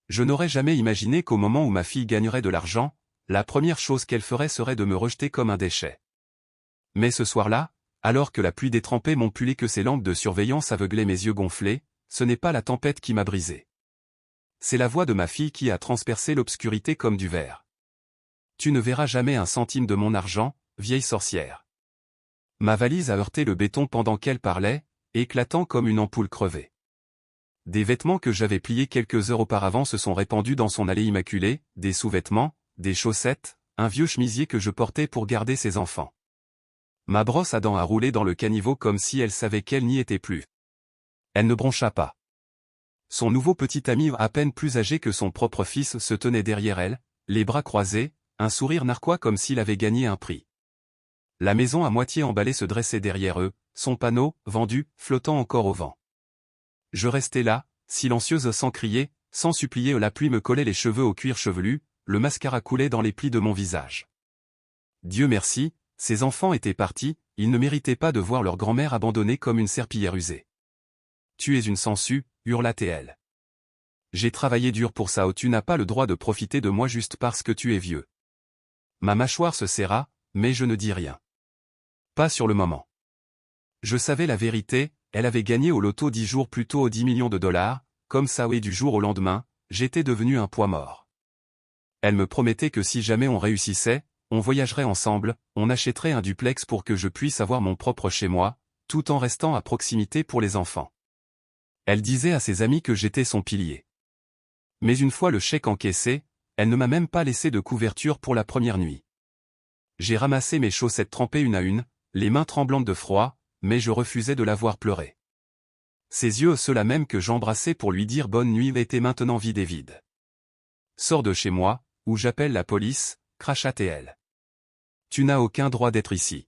Je n'aurais jamais imaginé qu'au moment où ma fille gagnerait de l'argent, la première chose qu'elle ferait serait de me rejeter comme un déchet. Mais ce soir-là, alors que la pluie détrempée m'empulait que ses lampes de surveillance aveuglaient mes yeux gonflés, ce n'est pas la tempête qui m'a brisé. C'est la voix de ma fille qui a transpercé l'obscurité comme du verre. Tu ne verras jamais un centime de mon argent, vieille sorcière. Ma valise a heurté le béton pendant qu'elle parlait, éclatant comme une ampoule crevée. Des vêtements que j'avais pliés quelques heures auparavant se sont répandus dans son allée immaculée, des sous-vêtements, des chaussettes, un vieux chemisier que je portais pour garder ses enfants. Ma brosse à dents a roulé dans le caniveau comme si elle savait qu'elle n'y était plus. Elle ne broncha pas. Son nouveau petit ami à peine plus âgé que son propre fils se tenait derrière elle, les bras croisés, un sourire narquois comme s'il avait gagné un prix. La maison à moitié emballée se dressait derrière eux, son panneau, vendu, flottant encore au vent. Je restais là, silencieuse sans crier, sans supplier, la pluie me collait les cheveux au cuir chevelu, le mascara coulait dans les plis de mon visage. Dieu merci, ces enfants étaient partis, ils ne méritaient pas de voir leur grand-mère abandonnée comme une serpillière usée. Tu es une sangsue, hurla-t-elle. J'ai travaillé dur pour ça, tu n'as pas le droit de profiter de moi juste parce que tu es vieux. Ma mâchoire se serra, mais je ne dis rien. Pas sur le moment. Je savais la vérité, elle avait gagné au loto 10 jours plus tôt aux 10 millions de dollars, comme ça et du jour au lendemain, j'étais devenu un poids mort. Elle me promettait que si jamais on réussissait, on voyagerait ensemble, on achèterait un duplex pour que je puisse avoir mon propre chez moi, tout en restant à proximité pour les enfants. Elle disait à ses amis que j'étais son pilier. Mais une fois le chèque encaissé, elle ne m'a même pas laissé de couverture pour la première nuit. J'ai ramassé mes chaussettes trempées une à une, les mains tremblantes de froid, mais je refusais de la voir pleurer. Ses yeux, ceux-là même que j'embrassais pour lui dire bonne nuit, étaient maintenant vides et vides. Sors de chez moi, ou j'appelle la police, cracha-t-elle. Tu n'as aucun droit d'être ici.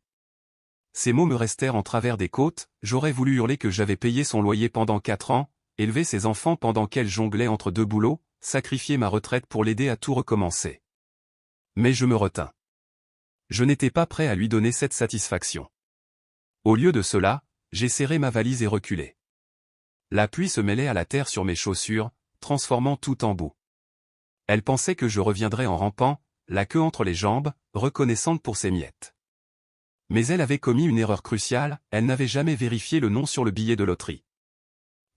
Ces mots me restèrent en travers des côtes, j'aurais voulu hurler que j'avais payé son loyer pendant 4 ans, élevé ses enfants pendant qu'elle jonglait entre 2 boulots, sacrifier ma retraite pour l'aider à tout recommencer. Mais je me retins. Je n'étais pas prêt à lui donner cette satisfaction. Au lieu de cela, j'ai serré ma valise et reculé. La pluie se mêlait à la terre sur mes chaussures, transformant tout en boue. Elle pensait que je reviendrais en rampant, la queue entre les jambes, reconnaissante pour ses miettes. Mais elle avait commis une erreur cruciale, elle n'avait jamais vérifié le nom sur le billet de loterie.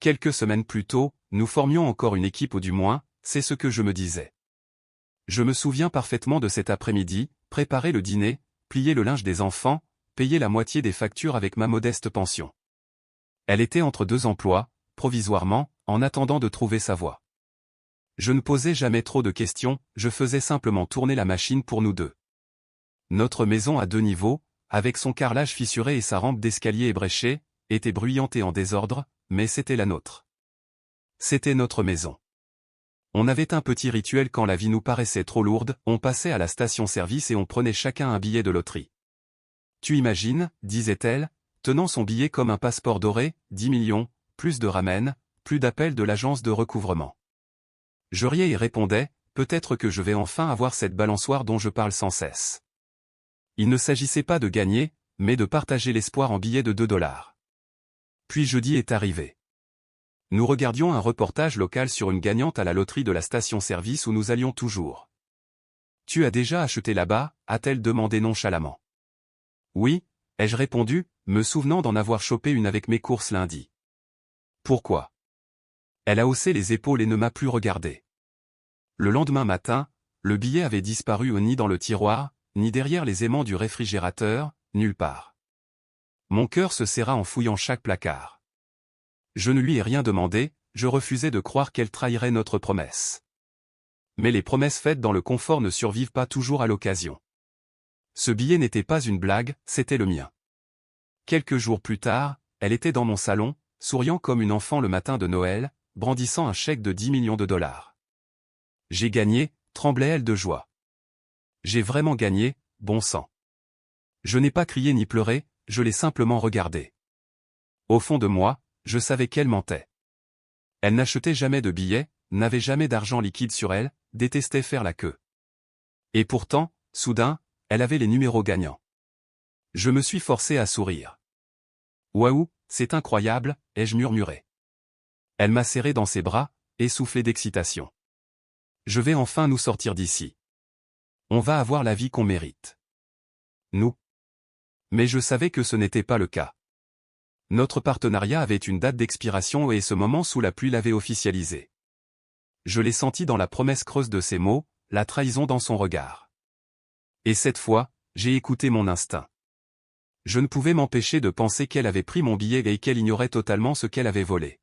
Quelques semaines plus tôt, nous formions encore une équipe, ou du moins, c'est ce que je me disais. Je me souviens parfaitement de cet après-midi, préparer le dîner, plier le linge des enfants, payer la moitié des factures avec ma modeste pension. Elle était entre 2 emplois, provisoirement, en attendant de trouver sa voie. Je ne posais jamais trop de questions, je faisais simplement tourner la machine pour nous deux. Notre maison à 2 niveaux, avec son carrelage fissuré et sa rampe d'escalier ébréchée, était bruyante et en désordre, mais c'était la nôtre. C'était notre maison. On avait un petit rituel quand la vie nous paraissait trop lourde, on passait à la station-service et on prenait chacun un billet de loterie. Tu imagines, disait-elle, tenant son billet comme un passeport doré, 10 millions, plus de ramen, plus d'appels de l'agence de recouvrement. Je riais et répondais, peut-être que je vais enfin avoir cette balançoire dont je parle sans cesse. Il ne s'agissait pas de gagner, mais de partager l'espoir en billets de 2 dollars. Puis jeudi est arrivé. Nous regardions un reportage local sur une gagnante à la loterie de la station-service où nous allions toujours. « Tu as déjà acheté là-bas » a-t-elle demandé nonchalamment. « Oui » ai-je répondu, me souvenant d'en avoir chopé une avec mes courses lundi. « Pourquoi » Elle a haussé les épaules et ne m'a plus regardé. Le lendemain matin, le billet avait disparu ni dans le tiroir, ni derrière les aimants du réfrigérateur, nulle part. Mon cœur se serra en fouillant chaque placard. Je ne lui ai rien demandé, je refusais de croire qu'elle trahirait notre promesse. Mais les promesses faites dans le confort ne survivent pas toujours à l'occasion. Ce billet n'était pas une blague, c'était le mien. Quelques jours plus tard, elle était dans mon salon, souriant comme une enfant le matin de Noël, brandissant un chèque de 10 millions de dollars. J'ai gagné, tremblait-elle de joie. J'ai vraiment gagné, bon sang. Je n'ai pas crié ni pleuré, je l'ai simplement regardée. Au fond de moi, je savais qu'elle mentait. Elle n'achetait jamais de billets, n'avait jamais d'argent liquide sur elle, détestait faire la queue. Et pourtant, soudain, elle avait les numéros gagnants. Je me suis forcé à sourire. Waouh, c'est incroyable, ai-je murmuré. Elle m'a serré dans ses bras, essoufflé d'excitation. Je vais enfin nous sortir d'ici. On va avoir la vie qu'on mérite. Nous. Mais je savais que ce n'était pas le cas. Notre partenariat avait une date d'expiration et ce moment sous la pluie l'avait officialisé. Je l'ai senti dans la promesse creuse de ses mots, la trahison dans son regard. Et cette fois, j'ai écouté mon instinct. Je ne pouvais m'empêcher de penser qu'elle avait pris mon billet et qu'elle ignorait totalement ce qu'elle avait volé.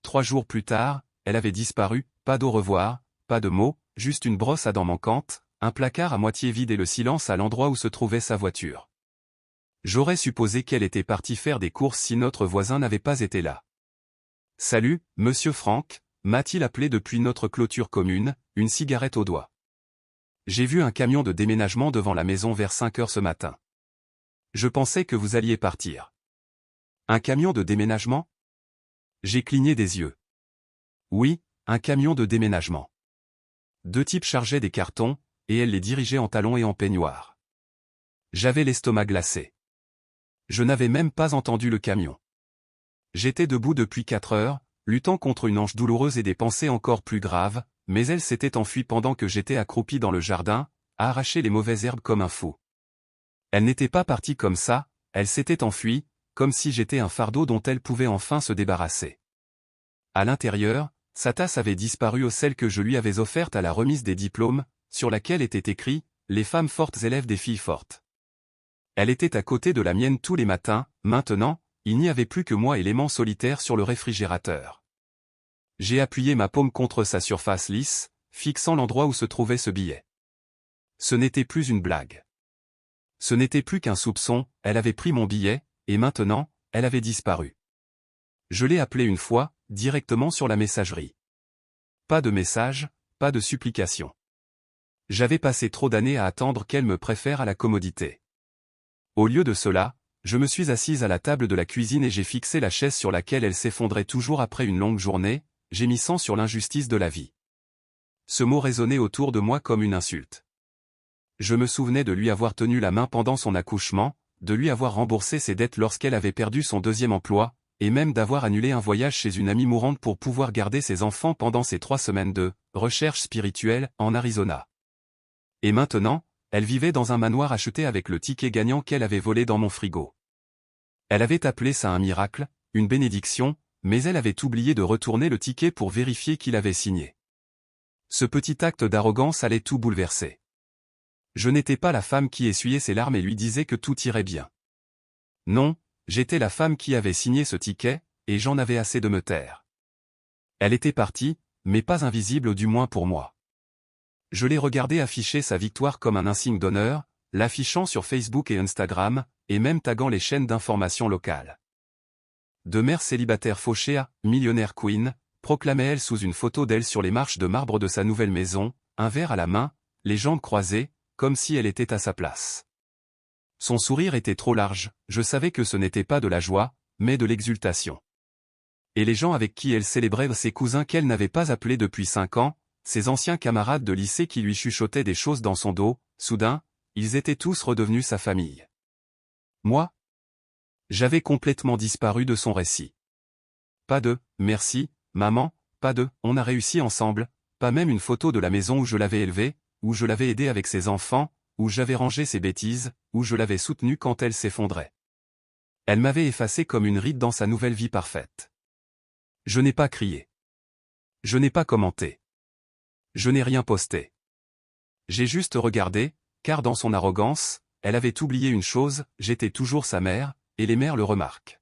3 jours plus tard, elle avait disparu, pas d'au revoir, pas de mots, juste une brosse à dents manquante, un placard à moitié vide et le silence à l'endroit où se trouvait sa voiture. J'aurais supposé qu'elle était partie faire des courses si notre voisin n'avait pas été là. « Salut, monsieur Franck », m'a-t-il appelé depuis notre clôture commune, une cigarette au doigt. J'ai vu un camion de déménagement devant la maison vers 5 heures ce matin. Je pensais que vous alliez partir. Un camion de déménagement? J'ai cligné des yeux. Oui, un camion de déménagement. 2 types chargeaient des cartons, et elle les dirigeait en talons et en peignoir. J'avais l'estomac glacé. Je n'avais même pas entendu le camion. J'étais debout depuis 4 heures, luttant contre une hanche douloureuse et des pensées encore plus graves, mais elle s'était enfuie pendant que j'étais accroupi dans le jardin, à arracher les mauvaises herbes comme un fou. Elle n'était pas partie comme ça, elle s'était enfuie, comme si j'étais un fardeau dont elle pouvait enfin se débarrasser. À l'intérieur, sa tasse avait disparu, celle que je lui avais offerte à la remise des diplômes, sur laquelle était écrit « Les femmes fortes élèvent des filles fortes ». Elle était à côté de la mienne tous les matins, maintenant, il n'y avait plus que moi et l'aimant solitaire sur le réfrigérateur. J'ai appuyé ma paume contre sa surface lisse, fixant l'endroit où se trouvait ce billet. Ce n'était plus une blague. Ce n'était plus qu'un soupçon, elle avait pris mon billet, et maintenant, elle avait disparu. Je l'ai appelée une fois, directement sur la messagerie. Pas de message, pas de supplication. J'avais passé trop d'années à attendre qu'elle me préfère à la commodité. Au lieu de cela, je me suis assise à la table de la cuisine et j'ai fixé la chaise sur laquelle elle s'effondrait toujours après une longue journée, gémissant sur l'injustice de la vie. Ce mot résonnait autour de moi comme une insulte. Je me souvenais de lui avoir tenu la main pendant son accouchement, de lui avoir remboursé ses dettes lorsqu'elle avait perdu son 2e emploi, et même d'avoir annulé un voyage chez une amie mourante pour pouvoir garder ses enfants pendant ses 3 semaines de recherche spirituelle en Arizona. Et maintenant, elle vivait dans un manoir acheté avec le ticket gagnant qu'elle avait volé dans mon frigo. Elle avait appelé ça un miracle, une bénédiction, mais elle avait oublié de retourner le ticket pour vérifier qu'il avait signé. Ce petit acte d'arrogance allait tout bouleverser. Je n'étais pas la femme qui essuyait ses larmes et lui disait que tout irait bien. Non, j'étais la femme qui avait signé ce ticket, et j'en avais assez de me taire. Elle était partie, mais pas invisible du moins pour moi. Je l'ai regardé afficher sa victoire comme un insigne d'honneur, l'affichant sur Facebook et Instagram, et même taguant les chaînes d'information locales. De mère célibataire fauchée à « millionnaire queen », proclamait-elle sous une photo d'elle sur les marches de marbre de sa nouvelle maison, un verre à la main, les jambes croisées, comme si elle était à sa place. Son sourire était trop large, je savais que ce n'était pas de la joie, mais de l'exultation. Et les gens avec qui elle célébrait ses cousins qu'elle n'avait pas appelés depuis 5 ans, ses anciens camarades de lycée qui lui chuchotaient des choses dans son dos, soudain, ils étaient tous redevenus sa famille. Moi? J'avais complètement disparu de son récit. Pas de « merci, maman », pas de « on a réussi ensemble », pas même une photo de la maison où je l'avais élevée, où je l'avais aidée avec ses enfants, où j'avais rangé ses bêtises, où je l'avais soutenue quand elle s'effondrait. Elle m'avait effacé comme une ride dans sa nouvelle vie parfaite. Je n'ai pas crié. Je n'ai pas commenté. Je n'ai rien posté. J'ai juste regardé, car dans son arrogance, elle avait oublié une chose, j'étais toujours sa mère, et les mères le remarquent.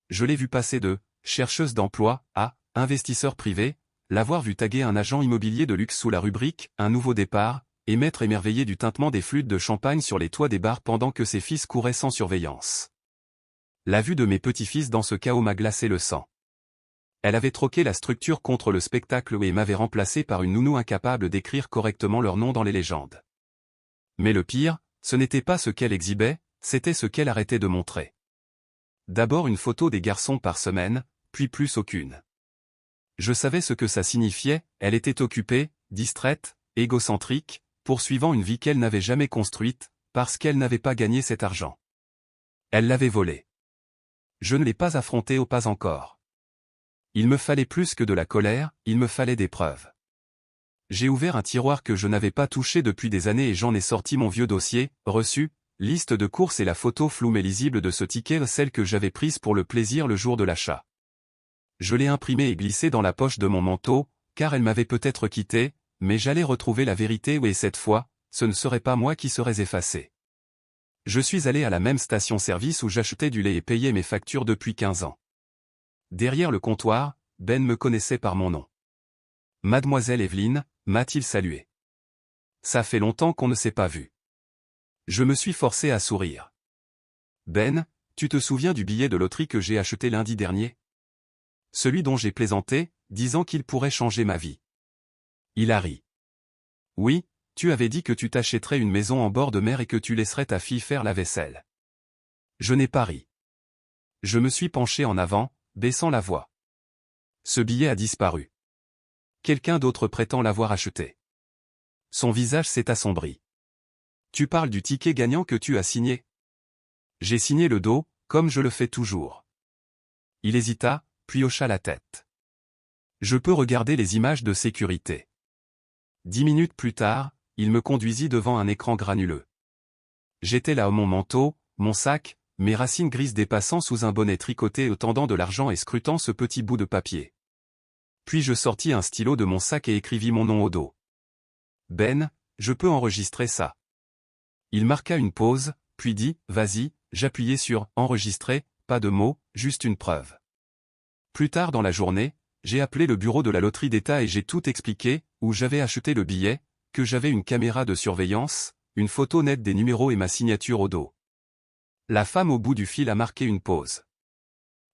Je l'ai vu passer de « chercheuse d'emploi » à « investisseur privé », l'avoir vu taguer un agent immobilier de luxe sous la rubrique « Un nouveau départ », et m'être émerveillé du tintement des flûtes de champagne sur les toits des bars pendant que ses fils couraient sans surveillance. La vue de mes petits-fils dans ce chaos m'a glacé le sang. Elle avait troqué la structure contre le spectacle et m'avait remplacé par une nounou incapable d'écrire correctement leur nom dans les légendes. Mais le pire, ce n'était pas ce qu'elle exhibait, c'était ce qu'elle arrêtait de montrer. D'abord une photo des garçons par semaine, puis plus aucune. Je savais ce que ça signifiait, elle était occupée, distraite, égocentrique, poursuivant une vie qu'elle n'avait jamais construite, parce qu'elle n'avait pas gagné cet argent. Elle l'avait volé. Je ne l'ai pas affronté au pas encore. Il me fallait plus que de la colère, il me fallait des preuves. J'ai ouvert un tiroir que je n'avais pas touché depuis des années et j'en ai sorti mon vieux dossier, reçu, liste de courses et la photo floue mais lisible de ce ticket, celle que j'avais prise pour le plaisir le jour de l'achat. Je l'ai imprimée et glissée dans la poche de mon manteau, car elle m'avait peut-être quitté, mais j'allais retrouver la vérité et cette fois, ce ne serait pas moi qui serais effacé. Je suis allé à la même station-service où j'achetais du lait et payais mes factures depuis 15 ans. Derrière le comptoir, Ben me connaissait par mon nom. Mademoiselle Evelyne, m'a-t-il salué. Ça fait longtemps qu'on ne s'est pas vu. Je me suis forcé à sourire. Ben, tu te souviens du billet de loterie que j'ai acheté lundi dernier? Celui dont j'ai plaisanté, disant qu'il pourrait changer ma vie. Il a ri. Oui, tu avais dit que tu t'achèterais une maison en bord de mer et que tu laisserais ta fille faire la vaisselle. Je n'ai pas ri. Je me suis penché en avant, baissant la voix. Ce billet a disparu. Quelqu'un d'autre prétend l'avoir acheté. Son visage s'est assombri. Tu parles du ticket gagnant que tu as signé? J'ai signé le dos, comme je le fais toujours. Il hésita, puis hocha la tête. Je peux regarder les images de sécurité. 10 minutes plus tard, il me conduisit devant un écran granuleux. J'étais là, mon manteau, mon sac, mes racines grises dépassant sous un bonnet tricoté tendant de l'argent et scrutant ce petit bout de papier. Puis je sortis un stylo de mon sac et écrivis mon nom au dos. Ben, je peux enregistrer ça. Il marqua une pause, puis dit, vas-y, j'appuyai sur « Enregistrer », pas de mots, juste une preuve. Plus tard dans la journée, j'ai appelé le bureau de la loterie d'État et j'ai tout expliqué, où j'avais acheté le billet, que j'avais une caméra de surveillance, une photo nette des numéros et ma signature au dos. La femme au bout du fil a marqué une pause.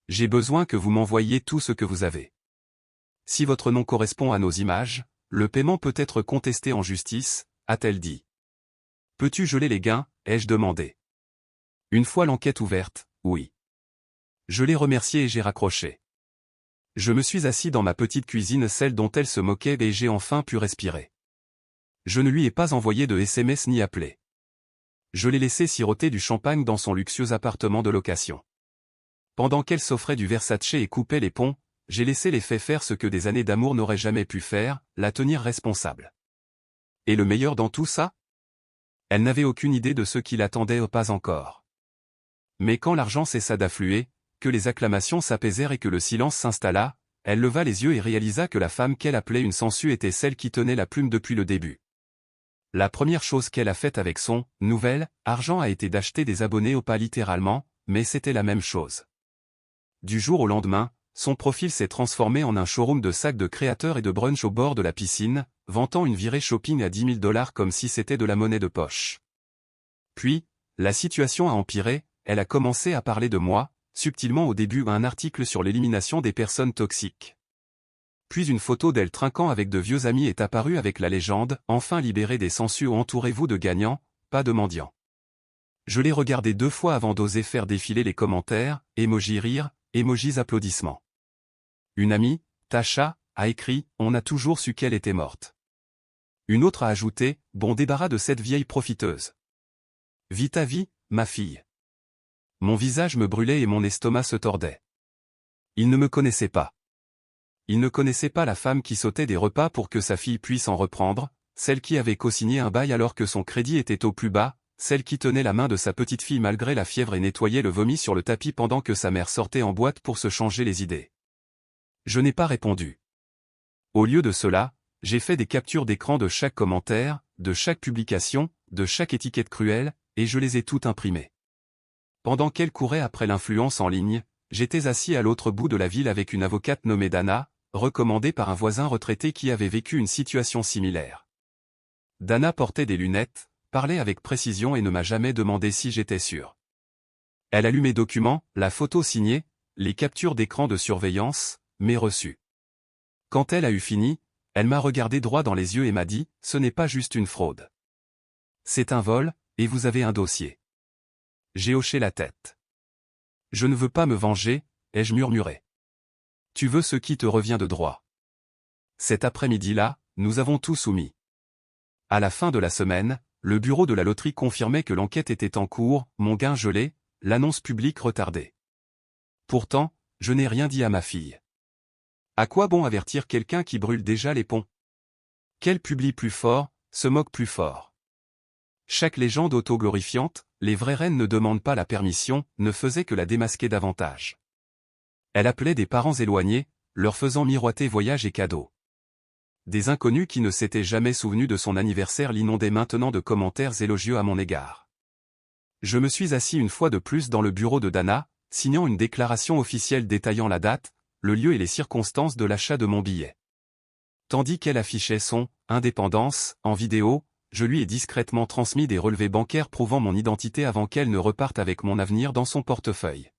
J'ai besoin que vous m'envoyiez tout ce que vous avez. Si votre nom correspond à nos images, le paiement peut être contesté en justice, a-t-elle dit. Peux-tu geler les gains, ai-je demandé. Une fois l'enquête ouverte, oui. Je l'ai remerciée et j'ai raccroché. Je me suis assis dans ma petite cuisine, celle dont elle se moquait, et j'ai enfin pu respirer. Je ne lui ai pas envoyé de SMS ni appelé. Je l'ai laissé siroter du champagne dans son luxueux appartement de location. Pendant qu'elle s'offrait du Versace et coupait les ponts, j'ai laissé les faits faire ce que des années d'amour n'auraient jamais pu faire, la tenir responsable. Et le meilleur dans tout ça? Elle n'avait aucune idée de ce qui l'attendait, pas encore. Mais quand l'argent cessa d'affluer, que les acclamations s'apaisèrent et que le silence s'installa, elle leva les yeux et réalisa que la femme qu'elle appelait une sangsue était celle qui tenait la plume depuis le début. La première chose qu'elle a faite avec son « nouvel » argent a été d'acheter des abonnés, pas littéralement, mais c'était la même chose. Du jour au lendemain, son profil s'est transformé en un showroom de sacs de créateurs et de brunch au bord de la piscine, vantant une virée shopping à 10 000 $ comme si c'était de la monnaie de poche. Puis, la situation a empiré, elle a commencé à parler de moi, subtilement au début un article sur l'élimination des personnes toxiques. Puis une photo d'elle trinquant avec de vieux amis est apparue avec la légende « Enfin libéré des sangsues, entourez-vous de gagnants, pas de mendiants ». Je l'ai regardé 2 fois avant d'oser faire défiler les commentaires, émojis rire, émojis applaudissements. Une amie, Tasha, a écrit « On a toujours su qu'elle était morte ». Une autre a ajouté « Bon débarras de cette vieille profiteuse. Vis ta vie, ma fille ». Mon visage me brûlait et mon estomac se tordait. Il ne me connaissait pas. Il ne connaissait pas la femme qui sautait des repas pour que sa fille puisse en reprendre, celle qui avait co-signé un bail alors que son crédit était au plus bas, celle qui tenait la main de sa petite fille malgré la fièvre et nettoyait le vomi sur le tapis pendant que sa mère sortait en boîte pour se changer les idées. Je n'ai pas répondu. Au lieu de cela, j'ai fait des captures d'écran de chaque commentaire, de chaque publication, de chaque étiquette cruelle, et je les ai toutes imprimées. Pendant qu'elle courait après l'influence en ligne, j'étais assis à l'autre bout de la ville avec une avocate nommée Dana, recommandée par un voisin retraité qui avait vécu une situation similaire. Dana portait des lunettes, parlait avec précision et ne m'a jamais demandé si j'étais sûr. Elle a lu mes documents, la photo signée, les captures d'écran de surveillance, mes reçus. Quand elle a eu fini, elle m'a regardé droit dans les yeux et m'a dit « Ce n'est pas juste une fraude. C'est un vol, et vous avez un dossier. » J'ai hoché la tête. Je ne veux pas me venger, ai-je murmuré. Tu veux ce qui te revient de droit. Cet après-midi-là, nous avons tout soumis. À la fin de la semaine, le bureau de la loterie confirmait que l'enquête était en cours, mon gain gelé, l'annonce publique retardée. Pourtant, je n'ai rien dit à ma fille. À quoi bon avertir quelqu'un qui brûle déjà les ponts? Quel publie plus fort, se moque plus fort. Chaque légende autoglorifiante, les vraies reines ne demandent pas la permission, ne faisait que la démasquer davantage. Elle appelait des parents éloignés, leur faisant miroiter voyages et cadeaux. Des inconnus qui ne s'étaient jamais souvenus de son anniversaire l'inondaient maintenant de commentaires élogieux à mon égard. Je me suis assis une fois de plus dans le bureau de Dana, signant une déclaration officielle détaillant la date, le lieu et les circonstances de l'achat de mon billet. Tandis qu'elle affichait son « indépendance » en vidéo, je lui ai discrètement transmis des relevés bancaires prouvant mon identité avant qu'elle ne reparte avec mon avenir dans son portefeuille.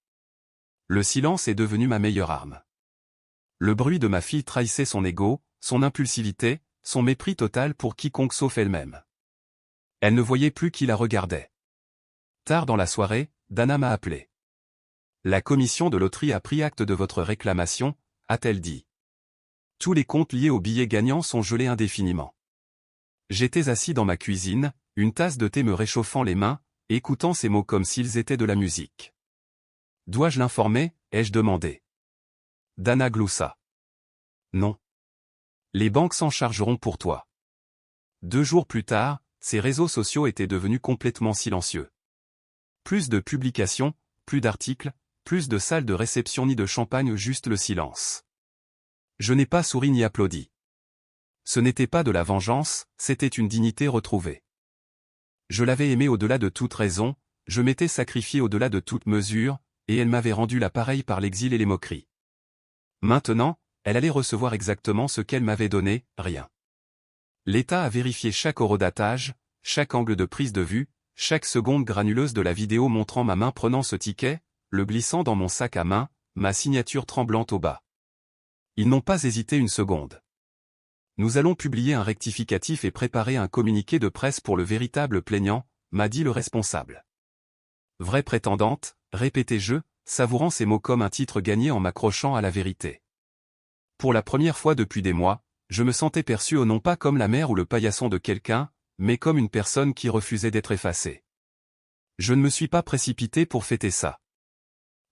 Le silence est devenu ma meilleure arme. Le bruit de ma fille trahissait son ego, son impulsivité, son mépris total pour quiconque sauf elle-même. Elle ne voyait plus qui la regardait. Tard dans la soirée, Dana m'a appelé. « La commission de loterie a pris acte de votre réclamation », a-t-elle dit. Tous les comptes liés au billet gagnant sont gelés indéfiniment. J'étais assis dans ma cuisine, une tasse de thé me réchauffant les mains, écoutant ces mots comme s'ils étaient de la musique. « Dois-je l'informer » ai-je demandé. Dana gloussa. « Non. Les banques s'en chargeront pour toi. » 2 jours plus tard, ces réseaux sociaux étaient devenus complètement silencieux. Plus de publications, plus d'articles, plus de salles de réception ni de champagne, juste le silence. Je n'ai pas souri ni applaudi. Ce n'était pas de la vengeance, c'était une dignité retrouvée. Je l'avais aimée au-delà de toute raison, je m'étais sacrifié au-delà de toute mesure, et elle m'avait rendu l'appareil par l'exil et les moqueries. Maintenant, elle allait recevoir exactement ce qu'elle m'avait donné, rien. L'État a vérifié chaque horodatage, chaque angle de prise de vue, chaque seconde granuleuse de la vidéo montrant ma main prenant ce ticket, le glissant dans mon sac à main, ma signature tremblante au bas. Ils n'ont pas hésité une seconde. Nous allons publier un rectificatif et préparer un communiqué de presse pour le véritable plaignant, m'a dit le responsable. Vraie prétendante, répétai-je, savourant ces mots comme un titre gagné en m'accrochant à la vérité. Pour la première fois depuis des mois, je me sentais perçu non pas comme la mère ou le paillasson de quelqu'un, mais comme une personne qui refusait d'être effacée. Je ne me suis pas précipité pour fêter ça.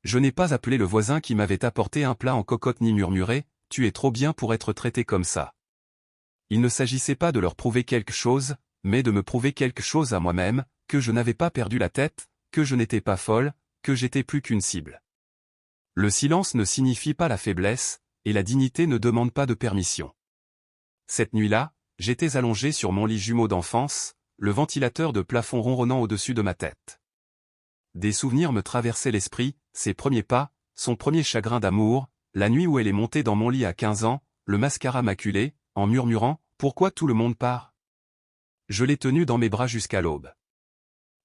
Je n'ai pas appelé le voisin qui m'avait apporté un plat en cocotte ni murmuré « Tu es trop bien pour être traité comme ça ». Il ne s'agissait pas de leur prouver quelque chose, mais de me prouver quelque chose à moi-même, que je n'avais pas perdu la tête, que je n'étais pas folle, que j'étais plus qu'une cible. Le silence ne signifie pas la faiblesse, et la dignité ne demande pas de permission. Cette nuit-là, j'étais allongé sur mon lit jumeau d'enfance, le ventilateur de plafond ronronnant au-dessus de ma tête. Des souvenirs me traversaient l'esprit, ses premiers pas, son premier chagrin d'amour, la nuit où elle est montée dans mon lit à 15 ans, le mascara maculé, en murmurant « Pourquoi tout le monde part ?» Je l'ai tenue dans mes bras jusqu'à l'aube.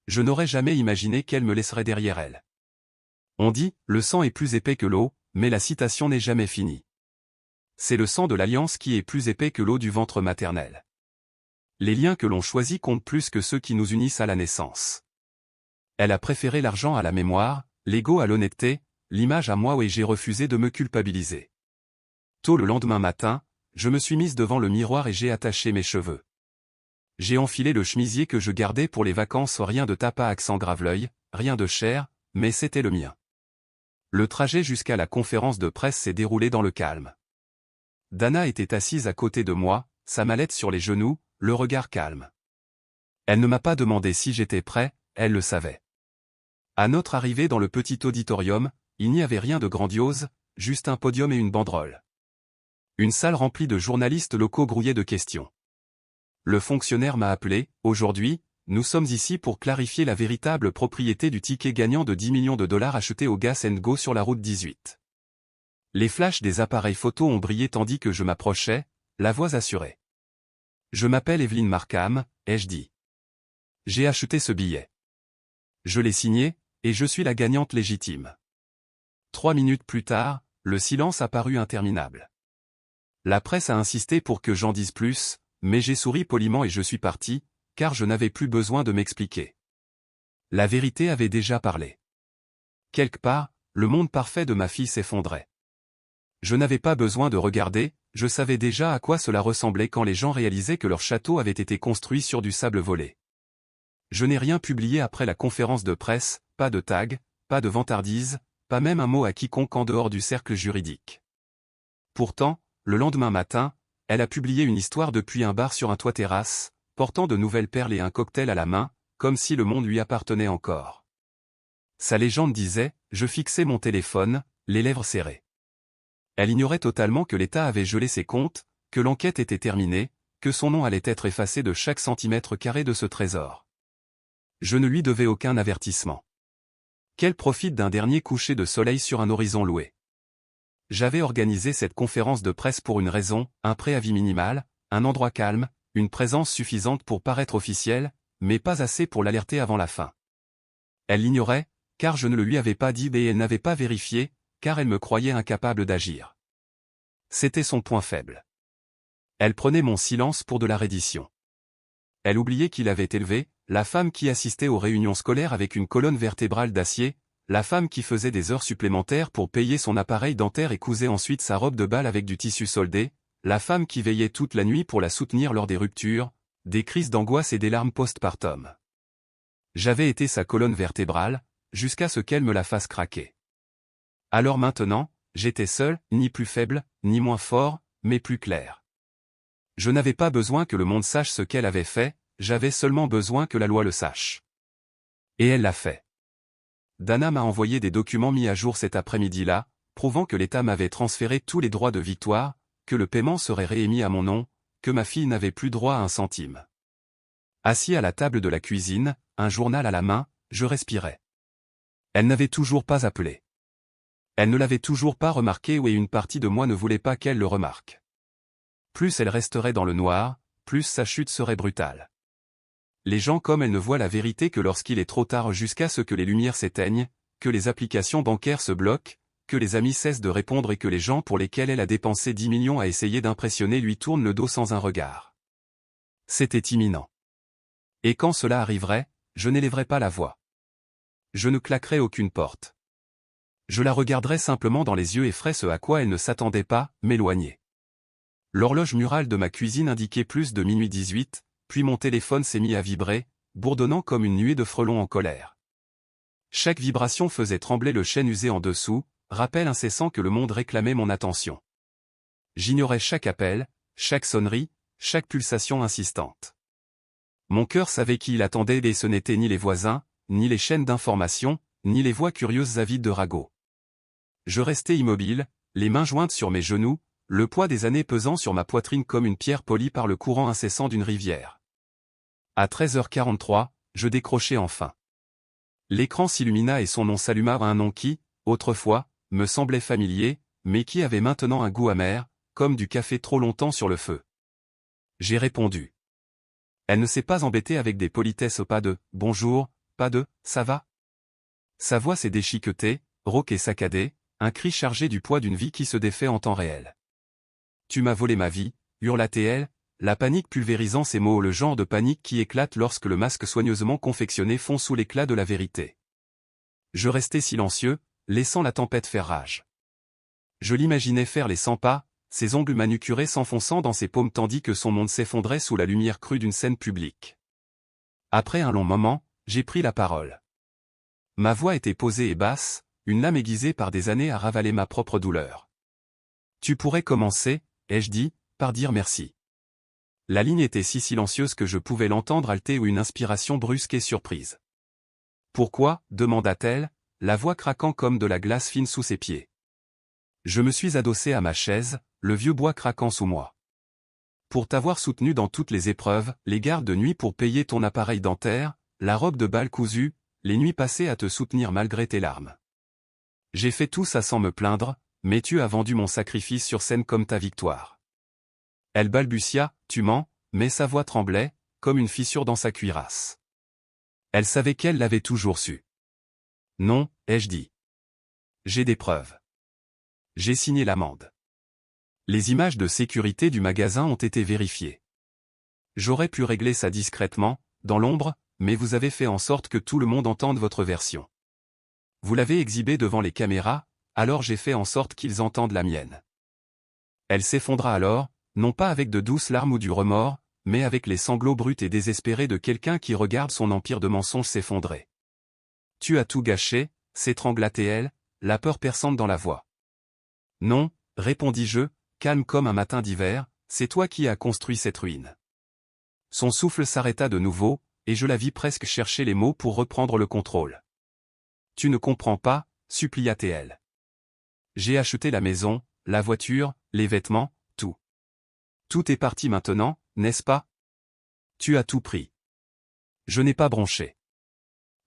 Je n'aurais jamais imaginé qu'elle me laisserait derrière elle. On dit « Le sang est plus épais que l'eau », mais la citation n'est jamais finie. C'est le sang de l'alliance qui est plus épais que l'eau du ventre maternel. Les liens que l'on choisit comptent plus que ceux qui nous unissent à la naissance. Elle a préféré l'argent à la mémoire, l'ego à l'honnêteté, l'image à moi et j'ai refusé de me culpabiliser. Tôt le lendemain matin, je me suis mise devant le miroir et j'ai attaché mes cheveux. J'ai enfilé le chemisier que je gardais pour les vacances, rien de tapas accent Graveleuil, rien de cher, mais c'était le mien. Le trajet jusqu'à la conférence de presse s'est déroulé dans le calme. Dana était assise à côté de moi, sa mallette sur les genoux, le regard calme. Elle ne m'a pas demandé si j'étais prêt, elle le savait. À notre arrivée dans le petit auditorium, il n'y avait rien de grandiose, juste un podium et une banderole. Une salle remplie de journalistes locaux grouillés de questions. Le fonctionnaire m'a appelé, « Aujourd'hui, nous sommes ici pour clarifier la véritable propriété du ticket gagnant de 10 millions de dollars acheté au Gas & Go sur la route 18. » Les flashs des appareils photo ont brillé tandis que je m'approchais, la voix assurée. « Je m'appelle Evelyne Markham, ai-je dit. J'ai acheté ce billet. Je l'ai signé, et je suis la gagnante légitime. » 3 minutes plus tard, le silence a paru interminable. La presse a insisté pour que j'en dise plus, mais j'ai souri poliment et je suis parti, car je n'avais plus besoin de m'expliquer. La vérité avait déjà parlé. Quelque part, le monde parfait de ma fille s'effondrait. Je n'avais pas besoin de regarder, je savais déjà à quoi cela ressemblait quand les gens réalisaient que leur château avait été construit sur du sable volé. Je n'ai rien publié après la conférence de presse, pas de tag, pas de vantardise, pas même un mot à quiconque en dehors du cercle juridique. Pourtant, le lendemain matin, elle a publié une histoire depuis un bar sur un toit terrasse, portant de nouvelles perles et un cocktail à la main, comme si le monde lui appartenait encore. Sa légende disait « Je fixais mon téléphone, les lèvres serrées ». Elle ignorait totalement que l'État avait gelé ses comptes, que l'enquête était terminée, que son nom allait être effacé de chaque centimètre carré de ce trésor. Je ne lui devais aucun avertissement. Qu'elle profite d'un dernier coucher de soleil sur un horizon loué. J'avais organisé cette conférence de presse pour une raison, un préavis minimal, un endroit calme, une présence suffisante pour paraître officielle, mais pas assez pour l'alerter avant la fin. Elle l'ignorait, car je ne le lui avais pas dit et elle n'avait pas vérifié, car elle me croyait incapable d'agir. C'était son point faible. Elle prenait mon silence pour de la reddition. Elle oubliait qu'il avait élevé, la femme qui assistait aux réunions scolaires avec une colonne vertébrale d'acier, la femme qui faisait des heures supplémentaires pour payer son appareil dentaire et cousait ensuite sa robe de bal avec du tissu soldé, la femme qui veillait toute la nuit pour la soutenir lors des ruptures, des crises d'angoisse et des larmes postpartum. J'avais été sa colonne vertébrale, jusqu'à ce qu'elle me la fasse craquer. Alors maintenant, j'étais seul, ni plus faible, ni moins fort, mais plus clair. Je n'avais pas besoin que le monde sache ce qu'elle avait fait, j'avais seulement besoin que la loi le sache. Et elle l'a fait. Dana m'a envoyé des documents mis à jour cet après-midi-là, prouvant que l'État m'avait transféré tous les droits de Victoire, que le paiement serait réémis à mon nom, que ma fille n'avait plus droit à un centime. Assis à la table de la cuisine, un journal à la main, je respirais. Elle n'avait toujours pas appelé. Elle ne l'avait toujours pas remarqué et une partie de moi ne voulait pas qu'elle le remarque. Plus elle resterait dans le noir, plus sa chute serait brutale. Les gens comme elle ne voient la vérité que lorsqu'il est trop tard jusqu'à ce que les lumières s'éteignent, que les applications bancaires se bloquent, que les amis cessent de répondre et que les gens pour lesquels elle a dépensé 10 millions à essayer d'impressionner lui tournent le dos sans un regard. C'était imminent. Et quand cela arriverait, je n'élèverais pas la voix. Je ne claquerais aucune porte. Je la regarderais simplement dans les yeux et ferais ce à quoi elle ne s'attendait pas, m'éloigner. L'horloge murale de ma cuisine indiquait plus de minuit 18, puis mon téléphone s'est mis à vibrer, bourdonnant comme une nuée de frelons en colère. Chaque vibration faisait trembler le chêne usé en dessous, rappel incessant que le monde réclamait mon attention. J'ignorais chaque appel, chaque sonnerie, chaque pulsation insistante. Mon cœur savait qui il attendait et ce n'étaient ni les voisins, ni les chaînes d'information, ni les voix curieuses avides de ragots. Je restais immobile, les mains jointes sur mes genoux, le poids des années pesant sur ma poitrine comme une pierre polie par le courant incessant d'une rivière. À 13h43, je décrochai enfin. L'écran s'illumina et son nom s'alluma à un nom qui, autrefois, me semblait familier, mais qui avait maintenant un goût amer, comme du café trop longtemps sur le feu. J'ai répondu. Elle ne s'est pas embêtée avec des politesses, pas de « bonjour », pas de « ça va ». Sa voix s'est déchiquetée, rauque et saccadée, un cri chargé du poids d'une vie qui se défait en temps réel. « Tu m'as volé ma vie », hurla-t-elle, la panique pulvérisant ses mots, le genre de panique qui éclate lorsque le masque soigneusement confectionné fond sous l'éclat de la vérité. Je restai silencieux, laissant la tempête faire rage. Je l'imaginais faire les 100 pas, ses ongles manucurés s'enfonçant dans ses paumes tandis que son monde s'effondrait sous la lumière crue d'une scène publique. Après un long moment, j'ai pris la parole. Ma voix était posée et basse, une lame aiguisée par des années à ravaler ma propre douleur. Tu pourrais commencer, ai-je dit, par dire merci. La ligne était si silencieuse que je pouvais l'entendre halter ou une inspiration brusque et surprise. Pourquoi, demanda-t-elle, la voix craquant comme de la glace fine sous ses pieds. Je me suis adossé à ma chaise, le vieux bois craquant sous moi. Pour t'avoir soutenu dans toutes les épreuves, les gardes de nuit pour payer ton appareil dentaire, la robe de bal cousue, les nuits passées à te soutenir malgré tes larmes. J'ai fait tout ça sans me plaindre, mais tu as vendu mon sacrifice sur scène comme ta victoire. Elle balbutia, tu mens, mais sa voix tremblait, comme une fissure dans sa cuirasse. Elle savait qu'elle l'avait toujours su. Non, ai-je dit. J'ai des preuves. J'ai signé l'amende. Les images de sécurité du magasin ont été vérifiées. J'aurais pu régler ça discrètement, dans l'ombre, mais vous avez fait en sorte que tout le monde entende votre version. Vous l'avez exhibée devant les caméras, alors j'ai fait en sorte qu'ils entendent la mienne. Elle s'effondra alors, non pas avec de douces larmes ou du remords, mais avec les sanglots bruts et désespérés de quelqu'un qui regarde son empire de mensonges s'effondrer. Tu as tout gâché, s'étrangla-t-elle, la peur perçante dans la voix. Non, répondis-je, calme comme un matin d'hiver, c'est toi qui as construit cette ruine. Son souffle s'arrêta de nouveau, et je la vis presque chercher les mots pour reprendre le contrôle. Tu ne comprends pas, supplia-t-elle. J'ai acheté la maison, la voiture, les vêtements, tout. Tout est parti maintenant, n'est-ce pas? Tu as tout pris. Je n'ai pas bronché.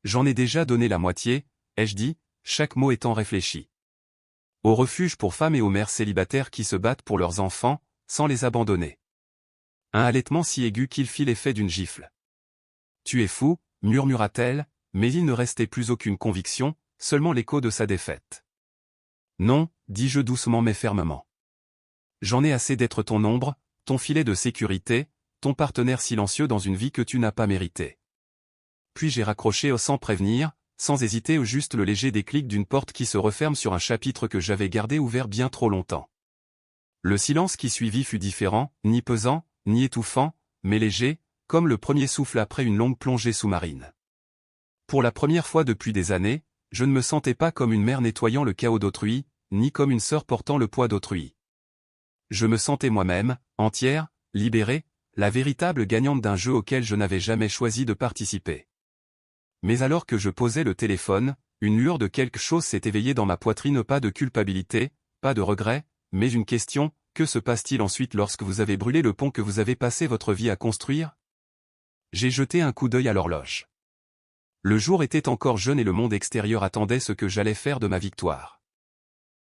J'en ai déjà donné la moitié, ai-je dit, chaque mot étant réfléchi. Au refuge pour femmes et aux mères célibataires qui se battent pour leurs enfants, sans les abandonner. Un halètement si aigu qu'il fit l'effet d'une gifle. Tu es fou, murmura-t-elle, mais il ne restait plus aucune conviction, seulement l'écho de sa défaite. Non, dis-je doucement mais fermement. J'en ai assez d'être ton ombre, ton filet de sécurité, ton partenaire silencieux dans une vie que tu n'as pas méritée. Puis j'ai raccroché sans prévenir, sans hésiter au juste le léger déclic d'une porte qui se referme sur un chapitre que j'avais gardé ouvert bien trop longtemps. Le silence qui suivit fut différent, ni pesant, ni étouffant, mais léger, comme le premier souffle après une longue plongée sous-marine. Pour la première fois depuis des années, je ne me sentais pas comme une mère nettoyant le chaos d'autrui, ni comme une sœur portant le poids d'autrui. Je me sentais moi-même, entière, libérée, la véritable gagnante d'un jeu auquel je n'avais jamais choisi de participer. Mais alors que je posais le téléphone, une lueur de quelque chose s'est éveillée dans ma poitrine, pas de culpabilité, pas de regret, mais une question, que se passe-t-il ensuite lorsque vous avez brûlé le pont que vous avez passé votre vie à construire? J'ai jeté un coup d'œil à l'horloge. Le jour était encore jeune et le monde extérieur attendait ce que j'allais faire de ma victoire.